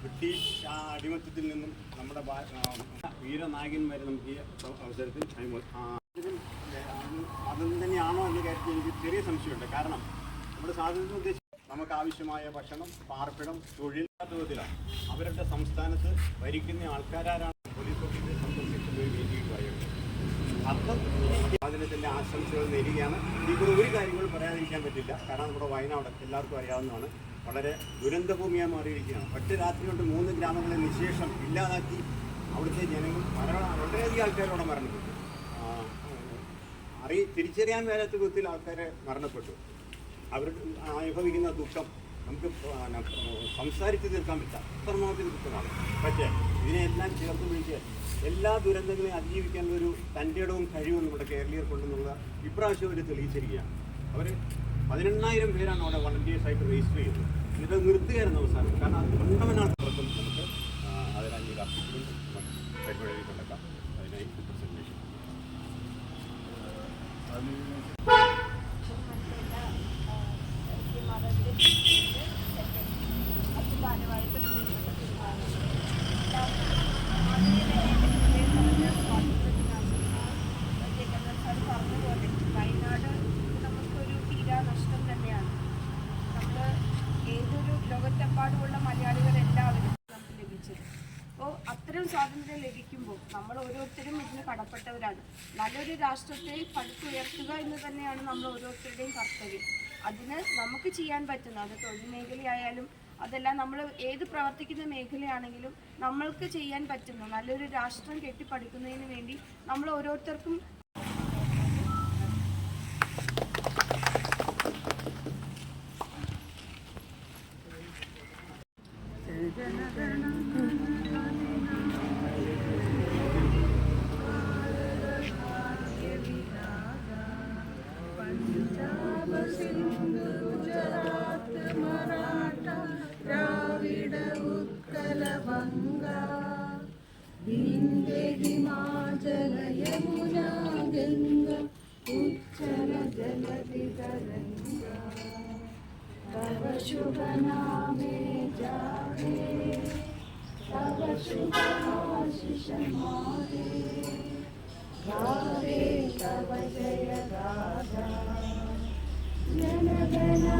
British അടിമത്തത്തിൽ നിന്നും നമ്മുടെ വീരനായകന്മാരെ നമുക്ക് ഈ അവസരത്തിൽ അതും തന്നെയാണോ എന്ന കാര്യത്തിൽ എനിക്ക് ചെറിയ സംശയമുണ്ട്. കാരണം നമ്മുടെ സ്വാതന്ത്ര്യം ഉദ്ദേശിച്ച് നമുക്ക് ആവശ്യമായ ഭക്ഷണം, പാർപ്പിടം, തൊഴിൽ വിധത്തിലാണ്. അവരുടെ സംസ്ഥാനത്ത് ഭരിക്കുന്ന ആൾക്കാരാണ് പോലീസ് ഓഫീസറെ സന്ദർശിക്കുന്ന ഒരു വേദിയിൽ പറയുന്നത്. അപ്പം സ്വാതന്ത്ര്യത്തിൻ്റെ ആശംസകൾ നേരുകയാണ്. ഇപ്പോൾ ഒരു കാര്യങ്ങൾ പറയാതിരിക്കാൻ പറ്റില്ല. കാരണം നമ്മുടെ വയനാട് എല്ലാവർക്കും അറിയാവുന്നതാണ്, വളരെ ദുരന്തഭൂമിയായി മാറിയിരിക്കുകയാണ്. ഒറ്റ രാത്രി കൊണ്ട് 3 ഗ്രാമങ്ങളെ നിശേഷം ഇല്ലാതാക്കി. അവിടുത്തെ ജനങ്ങൾ വളരെയധികം ആൾക്കാരോടെ മരണപ്പെട്ടു. തിരിച്ചറിയാൻ മേലാത്ത വിധത്തിൽ ആൾക്കാരെ മരണപ്പെട്ടു. അവർ അനുഭവിക്കുന്ന ദുഃഖം നമുക്ക് സംസാരിച്ച് തീർക്കാൻ പറ്റില്ല. അത്രമാത്രം ദുഃഖമാണ്. പക്ഷേ ഇതിനെല്ലാം ചേർത്ത് പിടിച്ച് എല്ലാ ദുരന്തങ്ങളെയും അതിജീവിക്കാനുള്ള ഒരു തൻ്റെ ഇടവും കഴിവും നമ്മുടെ കേരളീയർക്കുണ്ടെന്നുള്ള ഇപ്രാവശ്യം അവർ തെളിയിച്ചിരിക്കുകയാണ്. അവർ 18,000 പേരാണ് അവിടെ വളണ്ടിയേഴ്സായിട്ട് രജിസ്റ്റർ ചെയ്തത്. ഇത് നിർത്തുകയായിരുന്നു അവസാനം. കാരണം അത് കൊണ്ടവനാണ് പുറത്തും നമുക്ക് അതിനായി അർപ്പിച്ചുകൊണ്ട് പരിപാടി കൊണ്ടേക്കാം. അതിനായി പ്രസന്റേഷൻ വയനാട് നമുക്കൊരു തീരാ നഷ്ടം തന്നെയാണ്. നമ്മൾ ഏതൊരു ലോകത്തെമ്പാടുമുള്ള മലയാളികളെല്ലാവരും നമുക്ക് ലഭിച്ചത്. അപ്പോൾ അത്തരം സ്വാതന്ത്ര്യം ലഭിക്കുമ്പോൾ നമ്മൾ ഓരോരുത്തരും ഇതിന് കടപ്പെട്ടവരാണ്. നല്ലൊരു രാഷ്ട്രത്തെ പടുത്തുയർത്തുക എന്ന് തന്നെയാണ് നമ്മൾ ഓരോരുത്തരുടെയും കർത്തവ്യം. അതിന് നമുക്ക് ചെയ്യാൻ പറ്റുന്ന, അത് തൊഴിൽ മേഖലയായാലും അതെല്ലാം നമ്മൾ ഏത് പ്രവർത്തിക്കുന്ന മേഖലയാണെങ്കിലും നമ്മൾക്ക് ചെയ്യാൻ പറ്റുന്ന നല്ലൊരു രാഷ്ട്രം കെട്ടിപ്പടുക്കുന്നതിന് വേണ്ടി നമ്മൾ ഓരോരുത്തർക്കും ഹിമാചല യമുന ഗംഗ ഉജ്ജല ജലധി തരംഗ തവ ശുഭ നാമേ ജാതേ തവ ശുഭ ആശിഷ മാതേ ഗാതേ തവ ജയ ഗാഥാ ജനഗണ